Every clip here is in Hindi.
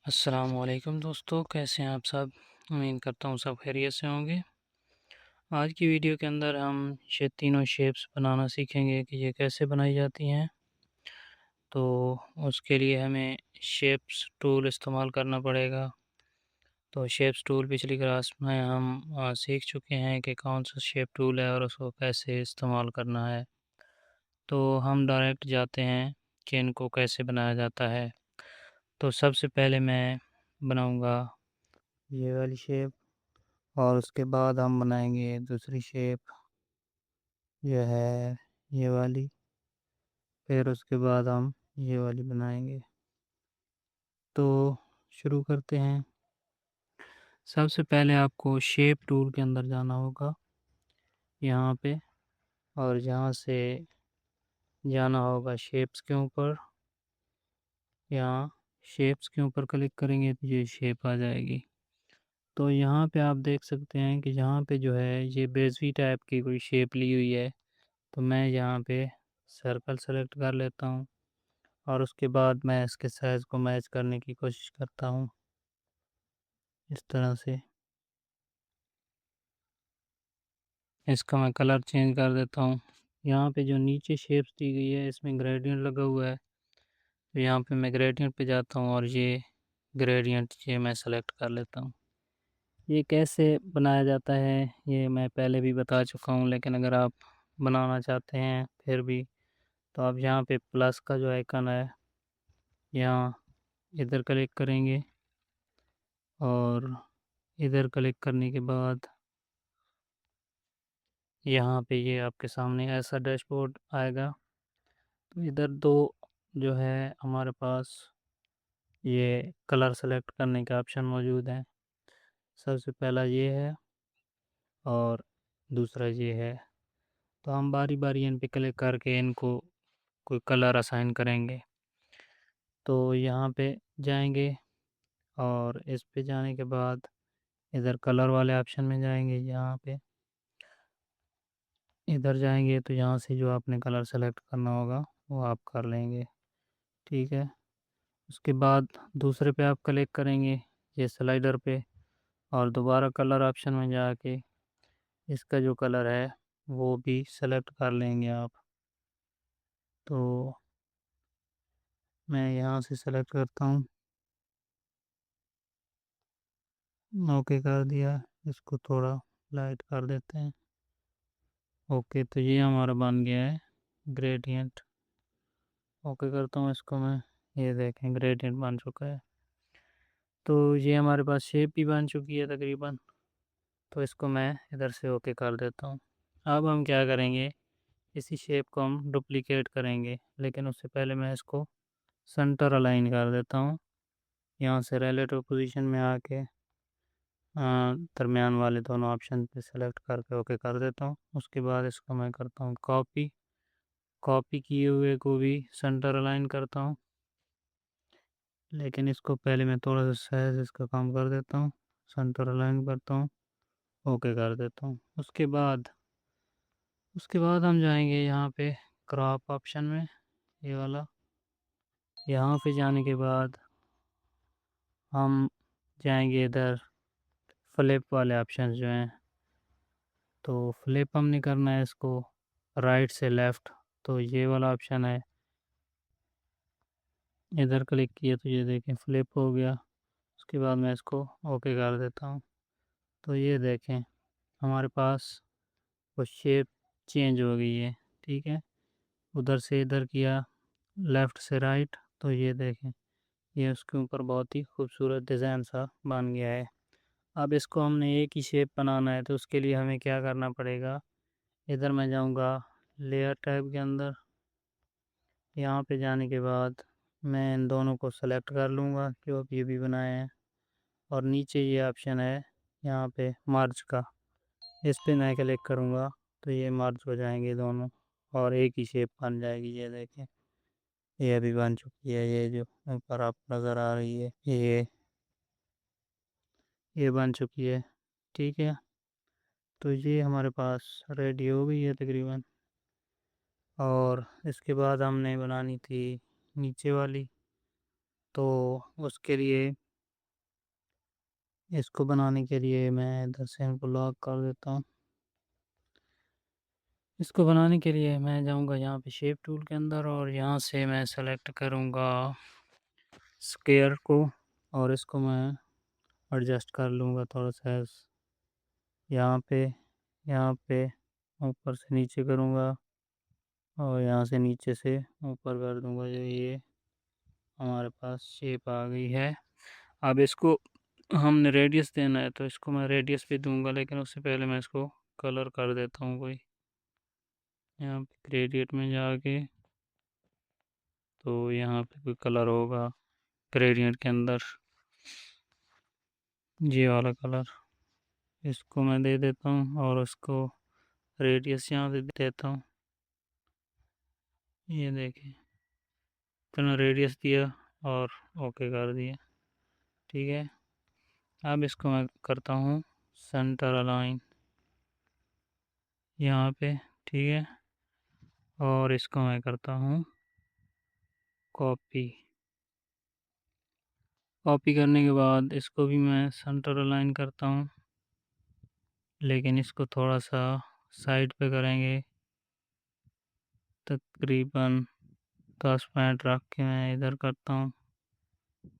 अस्सलामुअलैकुम दोस्तों, कैसे हैं आप सब। उम्मीद करता हूँ सब खैरियत से होंगे। आज की वीडियो के अंदर हम ये तीनों शेप्स बनाना सीखेंगे कि ये कैसे बनाई जाती हैं। तो उसके लिए हमें शेप्स टूल इस्तेमाल करना पड़ेगा। तो शेप्स टूल पिछली क्लास में हम सीख चुके हैं कि कौन सा शेप टूल है और उसको कैसे इस्तेमाल करना है। तो हम डायरेक्ट जाते हैं कि इनको कैसे बनाया जाता है। तो सबसे पहले मैं बनाऊंगा ये वाली शेप, और उसके बाद हम बनाएंगे दूसरी शेप जो है ये वाली। फिर उसके बाद हम ये वाली बनाएंगे। तो शुरू करते हैं। सबसे पहले आपको शेप टूल के अंदर जाना होगा, यहाँ पे, और यहाँ से जाना होगा शेप्स के ऊपर। यहाँ शेप्स के ऊपर क्लिक करेंगे तो ये शेप आ जाएगी। तो यहाँ पे आप देख सकते हैं कि यहाँ पे जो है ये बेजवी टाइप की कोई शेप ली हुई है। तो मैं यहाँ पे सर्कल सेलेक्ट कर लेता हूँ, और उसके बाद मैं इसके साइज़ को मैच करने की कोशिश करता हूँ इस तरह से। इसका मैं कलर चेंज कर देता हूँ। यहाँ पे जो नीचे शेप्स दी गई है इसमें ग्रेडियंट लगा हुआ है, तो यहाँ पे मैं ग्रेडियंट पे जाता हूँ और ये ग्रेडियंट ये मैं सेलेक्ट कर लेता हूँ। ये कैसे बनाया जाता है ये मैं पहले भी बता चुका हूँ, लेकिन अगर आप बनाना चाहते हैं फिर भी, तो आप यहाँ पे प्लस का जो आइकन है यहाँ इधर क्लिक करेंगे, और इधर क्लिक करने के बाद यहाँ पे ये आपके सामने ऐसा डैशबोर्ड आएगा। तो इधर दो जो है हमारे पास ये कलर सेलेक्ट करने का ऑप्शन मौजूद है। सबसे पहला ये है और दूसरा ये है। तो हम बारी बारी इन पे क्लिक करके इनको कोई कलर असाइन करेंगे। तो यहाँ पे जाएंगे, और इस पे जाने के बाद इधर कलर वाले ऑप्शन में जाएंगे। यहाँ पे इधर जाएंगे तो यहाँ से जो आपने कलर सेलेक्ट करना होगा वो आप कर लेंगे। ठीक है। उसके बाद दूसरे पे आप क्लिक करेंगे ये स्लाइडर पे, और दोबारा कलर ऑप्शन में जाके इसका जो कलर है वो भी सेलेक्ट कर लेंगे आप। तो मैं यहाँ से सेलेक्ट करता हूँ, ओके कर दिया। इसको थोड़ा लाइट कर देते हैं। ओके, तो ये हमारा बन गया है ग्रेडियंट। ओके करता हूँ इसको मैं। ये देखें ग्रेडियंट बन चुका है। तो ये हमारे पास शेप भी बन चुकी है तकरीबन। तो इसको मैं इधर से ओके कर देता हूँ। अब हम क्या करेंगे, इसी शेप को हम डुप्लीकेट करेंगे, लेकिन उससे पहले मैं इसको सेंटर अलाइन कर देता हूँ। यहाँ से रिलेटिव पोजीशन में आके दरमियान वाले दोनों ऑप्शन पे सेलेक्ट करके ओके कर देता हूँ। उसके बाद इसको मैं करता हूँ कॉपी। कॉपी किए हुए को भी सेंटर अलाइन करता हूँ, लेकिन इसको पहले मैं थोड़ा सा साइज इसका कम कर देता हूँ। सेंटर अलाइन करता हूँ, ओके कर देता हूँ। उसके बाद हम जाएंगे यहाँ पे क्रॉप ऑप्शन में, ये वाला। यहाँ पे जाने के बाद हम जाएंगे इधर फ्लिप वाले ऑप्शन जो हैं। तो फ्लिप हमने करना है इसको राइट से लेफ़्ट। तो ये वाला ऑप्शन है, इधर क्लिक किए तो ये देखें फ्लिप हो गया। उसके बाद मैं इसको ओके कर देता हूँ। तो ये देखें हमारे पास वो शेप चेंज हो गई है। ठीक है। उधर से इधर किया, लेफ़्ट से राइट, तो ये देखें ये उसके ऊपर बहुत ही खूबसूरत डिज़ाइन सा बन गया है। अब इसको हमने एक ही शेप बनाना है, तो उसके लिए हमें क्या करना पड़ेगा, इधर मैं जाऊंगा लेयर टाइप के अंदर। यहाँ पे जाने के बाद मैं इन दोनों को सेलेक्ट कर लूँगा जो अब ये भी बनाए हैं, और नीचे ये ऑप्शन है यहाँ पे मर्ज का, इस पे मैं क्लिक करूँगा तो ये मर्ज हो जाएंगे दोनों, और एक ही शेप बन जाएगी। ये देखें ये अभी बन चुकी है। ये जो ऊपर आप नज़र आ रही है ये बन चुकी है। ठीक है। तो ये हमारे पास रेडी हो गई है तकरीबन। और इसके बाद हमने बनानी थी नीचे वाली। तो उसके लिए इसको बनाने के लिए मैं इधर से इनको लॉक कर देता हूँ। इसको बनाने के लिए मैं जाऊंगा यहाँ पे शेप टूल के अंदर और यहाँ से मैं सेलेक्ट करूँगा स्क्वायर को और इसको मैं एडजस्ट कर लूँगा थोड़ा सा यहाँ पे यहाँ पे ऊपर से नीचे करूँगा और यहाँ से नीचे से ऊपर कर दूँगा। जो ये हमारे पास शेप आ गई है। अब इसको हमने रेडियस देना है तो इसको मैं रेडियस भी दूंगा, लेकिन उससे पहले मैं इसको कलर कर देता हूँ कोई। यहाँ पे ग्रेडियंट में जाके तो यहाँ पे कोई कलर होगा ग्रेडियंट के अंदर, ये वाला कलर इसको मैं दे देता हूँ और उसको रेडियस यहाँ से देता हूँ। ये देखें, इतना रेडियस दिया और ओके कर दिया। ठीक है, अब इसको मैं करता हूँ सेंटर अलाइन यहाँ पे। ठीक है, और इसको मैं करता हूँ कॉपी। कॉपी करने के बाद इसको भी मैं सेंटर अलाइन करता हूँ, लेकिन इसको थोड़ा सा साइड पे करेंगे। तकरीबन 10 मिनट रख के मैं इधर करता हूँ,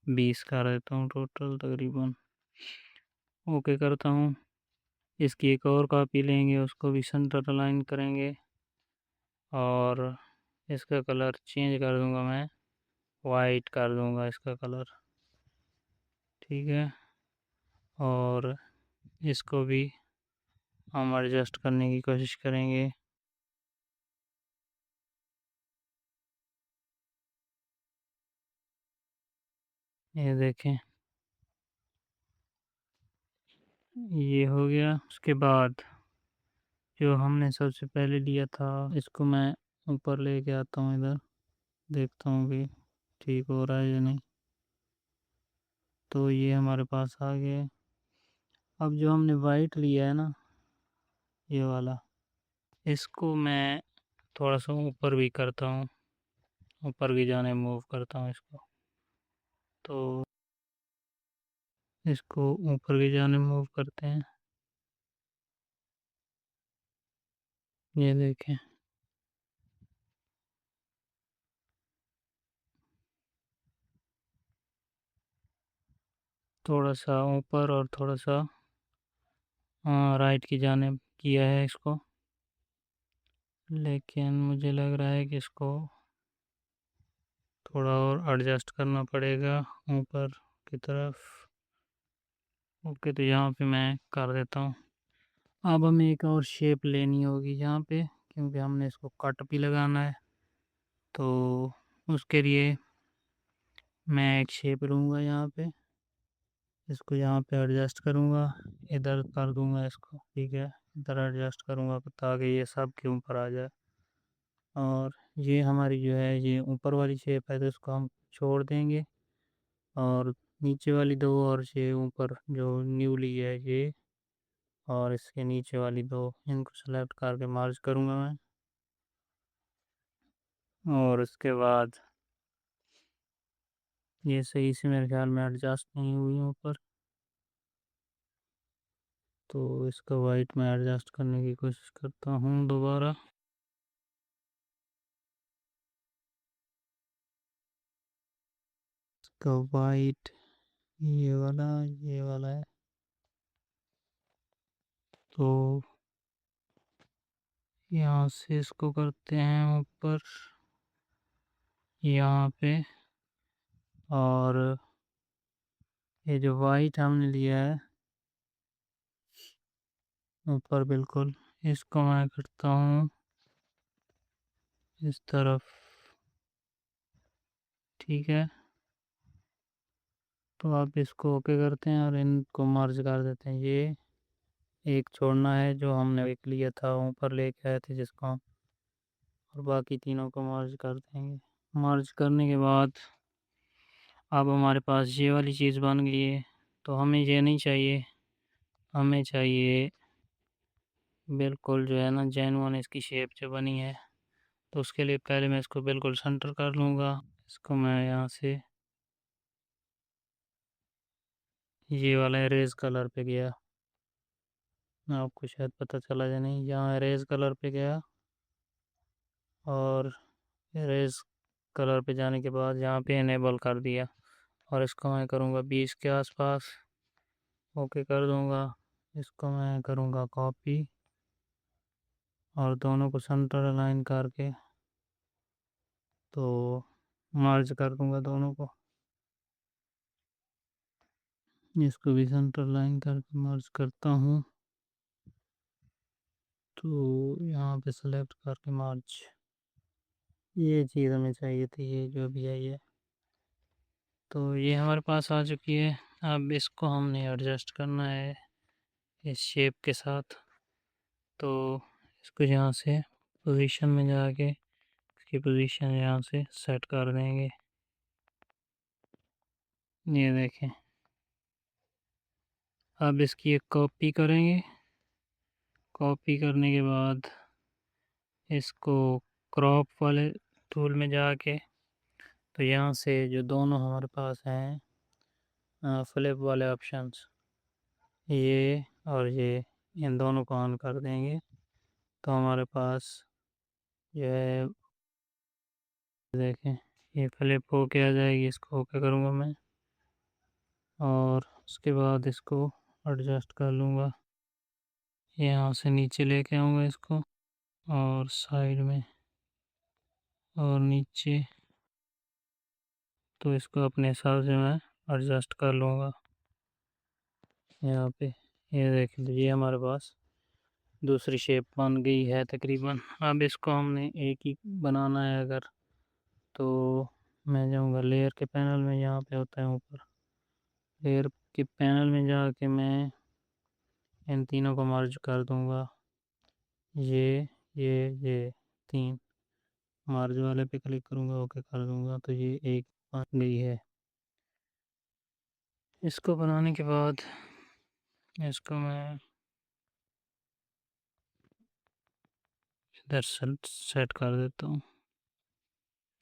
20 कर देता हूँ टोटल तकरीबन। ओके करता हूँ। इसकी एक और कॉपी लेंगे, उसको भी सेंटर अलाइन करेंगे और इसका कलर चेंज कर दूंगा मैं, वाइट कर दूंगा इसका कलर। ठीक है, और इसको भी हम एडजस्ट करने की कोशिश करेंगे। ये देखें, ये हो गया। उसके बाद जो हमने सबसे पहले लिया था इसको मैं ऊपर लेके आता हूँ इधर, देखता हूँ कि ठीक हो रहा है या नहीं। तो ये हमारे पास आ गया। अब जो हमने वाइट लिया है ना, ये वाला, इसको मैं थोड़ा सा ऊपर भी करता हूँ, ऊपर भी जाने मूव करता हूँ इसको। तो इसको ऊपर की जाने मूव करते हैं। ये देखें, थोड़ा सा ऊपर और थोड़ा सा राइट की जाने किया है इसको, लेकिन मुझे लग रहा है कि इसको थोड़ा और एडजस्ट करना पड़ेगा ऊपर की तरफ। ओके, तो यहाँ पे मैं कर देता हूँ। अब हमें एक और शेप लेनी होगी यहाँ पे, क्योंकि हमने इसको कट भी लगाना है। तो उसके लिए मैं एक शेप लूँगा यहाँ पे, इसको यहाँ पे एडजस्ट करूँगा, इधर कर दूँगा इसको। ठीक है, इधर एडजस्ट करूँगा ताकि ये सब के ऊपर आ जाए। और ये हमारी जो है ये ऊपर वाली शेप है, तो इसको हम छोड़ देंगे और नीचे वाली दो और ये ऊपर जो न्यूली है ये और इसके नीचे वाली दो, इनको सेलेक्ट करके मार्ज करूँगा मैं। और उसके बाद ये सही से मेरे ख्याल में एडजस्ट नहीं हुई ऊपर, तो इसका वाइट में एडजस्ट करने की कोशिश करता हूँ दोबारा। इसका वाइट ये वाला है। तो यहाँ से इसको करते हैं ऊपर यहाँ पे, और ये जो वाइट हमने लिया है ऊपर बिल्कुल, इसको मैं करता हूँ इस तरफ। ठीक है, तो आप इसको ओके करते हैं और इनको मर्ज कर देते हैं। ये एक छोड़ना है जो हमने एक लिया था ऊपर लेके आए थे जिसको हम, और बाकी तीनों को मर्ज कर देंगे। मर्ज करने के बाद अब हमारे पास ये वाली चीज़ बन गई है। तो हमें ये नहीं चाहिए, हमें चाहिए बिल्कुल जो है ना जेन्युइन इसकी शेप जो बनी है। तो उसके लिए पहले मैं इसको बिल्कुल सेंटर कर लूँगा। इसको मैं यहाँ से ये वाला इरेज कलर पे गया। आपको शायद पता चला या नहीं, यहाँ इरेज कलर पे गया और इरेज कलर पे जाने के बाद यहाँ पे इनेबल कर दिया और इसको मैं करूँगा 20 के आसपास। ओके कर दूँगा। इसको मैं करूँगा कॉपी और दोनों को सेंटर अलाइन करके तो मर्ज कर दूँगा दोनों को। इसको भी सेंटर लाइन करके मर्ज करता हूँ तो यहाँ पे सेलेक्ट करके मर्ज। ये चीज़ हमें चाहिए थी, ये जो भी है ये। तो ये हमारे पास आ चुकी है। अब इसको हमने एडजस्ट करना है इस शेप के साथ। तो इसको यहाँ से पोजीशन में जाके इसकी पोजीशन यहाँ से सेट कर देंगे। ये देखें। अब इसकी एक कॉपी करेंगे। कॉपी करने के बाद इसको क्रॉप वाले टूल में जाके तो यहाँ से जो दोनों हमारे पास हैं फ्लिप वाले ऑप्शंस, ये और ये, इन दोनों को ऑन कर देंगे तो हमारे पास जो है देखें ये फ्लिप होके आ जाएगी। इसको ओके करूँगा मैं और उसके बाद इसको एडजस्ट कर लूँगा। यहाँ से नीचे लेके आऊँगा इसको और साइड में और नीचे, तो इसको अपने हिसाब से मैं एडजस्ट कर लूँगा यहाँ पे। ये देख लीजिए हमारे पास दूसरी शेप बन गई है तकरीबन। अब इसको हमने एक ही बनाना है अगर, तो मैं जाऊँगा लेयर के पैनल में, यहाँ पे होता है ऊपर लेयर के पैनल में जाके मैं इन तीनों को मर्ज कर दूँगा। ये तीन मर्ज वाले पे क्लिक करूँगा, ओके कर दूँगा तो ये एक बन गई है। इसको बनाने के बाद इसको मैं इधर सेट कर देता हूँ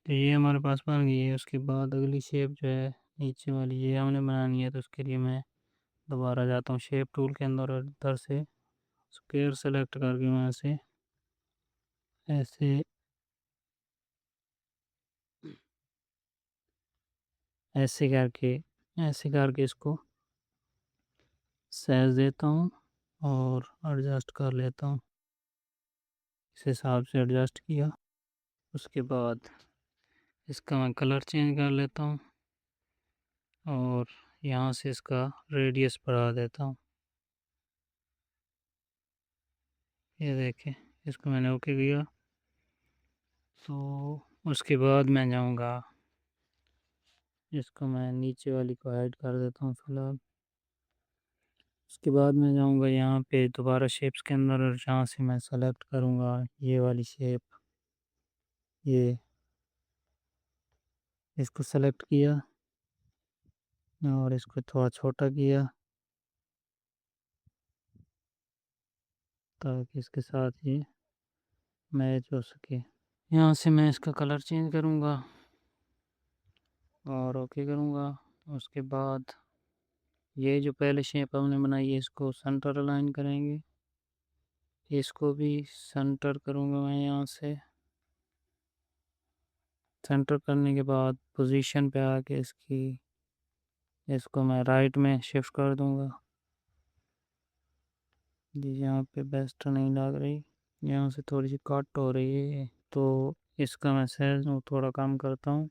तो ये हमारे पास बन गई है। उसके बाद अगली शेप जो है नीचे वाली ये हमने बनानी है, तो उसके लिए मैं दोबारा जाता हूँ शेप टूल के अंदर और इधर से स्क्वायर सेलेक्ट करके वहाँ से ऐसे ऐसे करके इसको साइज देता हूँ और एडजस्ट कर लेता हूँ। इस हिसाब से एडजस्ट किया। उसके बाद इसका मैं कलर चेंज कर लेता हूँ और यहाँ से इसका रेडियस बढ़ा देता हूँ। ये देखें, इसको मैंने ओके किया। तो उसके बाद मैं जाऊँगा, इसको मैं नीचे वाली को हाइड कर देता हूँ फिलहाल। उसके बाद मैं जाऊँगा यहाँ पे दोबारा शेप्स के अंदर और जहाँ से मैं सेलेक्ट करूँगा ये वाली शेप, ये इसको सेलेक्ट किया और इसको थोड़ा छोटा किया ताकि इसके साथ ये मैच हो सके। यहाँ से मैं इसका कलर चेंज करूँगा और ओके करूँगा। उसके बाद ये जो पहले शेप हमने बनाई है इसको सेंटर अलाइन करेंगे। इसको भी सेंटर करूँगा मैं यहाँ से। सेंटर करने के बाद पोजीशन पे आके इसको मैं राइट में शिफ्ट कर दूँगा। जी यहाँ पे बेस्ट नहीं लग रही, यहाँ से थोड़ी सी कट हो रही है तो इसका मैं साइज थोड़ा कम करता हूँ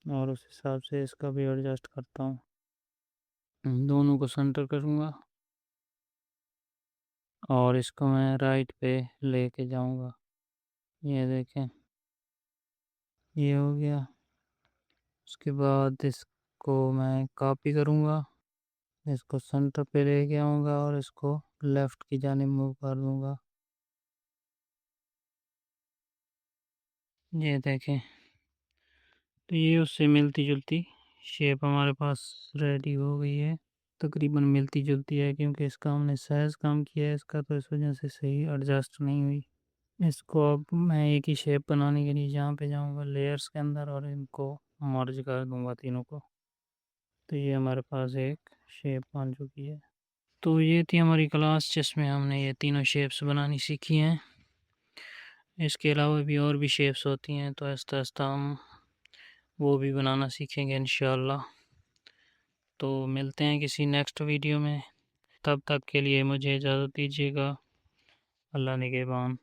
और उस हिसाब से इसका भी एडजस्ट करता हूँ। दोनों को सेंटर करूँगा और इसको मैं राइट पे लेके जाऊँगा। ये देखें ये हो गया। उसके बाद इसको मैं कॉपी करूँगा, इसको सेंटर पे लेके आऊँगा और इसको लेफ़्ट की जानिब मूव कर दूँगा। ये देखें, तो ये उससे मिलती जुलती शेप हमारे पास रेडी हो गई है। तकरीबन मिलती जुलती है क्योंकि इसका हमने साइज़ कम किया है इसका, तो इस वजह से सही एडजस्ट नहीं हुई। इसको अब मैं एक ही शेप बनाने के लिए जहाँ पे जाऊँगा लेयर्स के अंदर और इनको मर्ज कर दूँगा तीनों को। तो ये हमारे पास एक शेप बन चुकी है। तो ये थी हमारी क्लास जिसमें हमने ये तीनों शेप्स बनानी सीखी हैं। इसके अलावा भी और भी शेप्स होती हैं, तो आहिस्ता आहिस्ता हम वो भी बनाना सीखेंगे इंशाल्लाह। तो मिलते हैं किसी नेक्स्ट वीडियो में, तब तक के लिए मुझे इजाज़त दीजिएगा। अल्लाह निगहबान।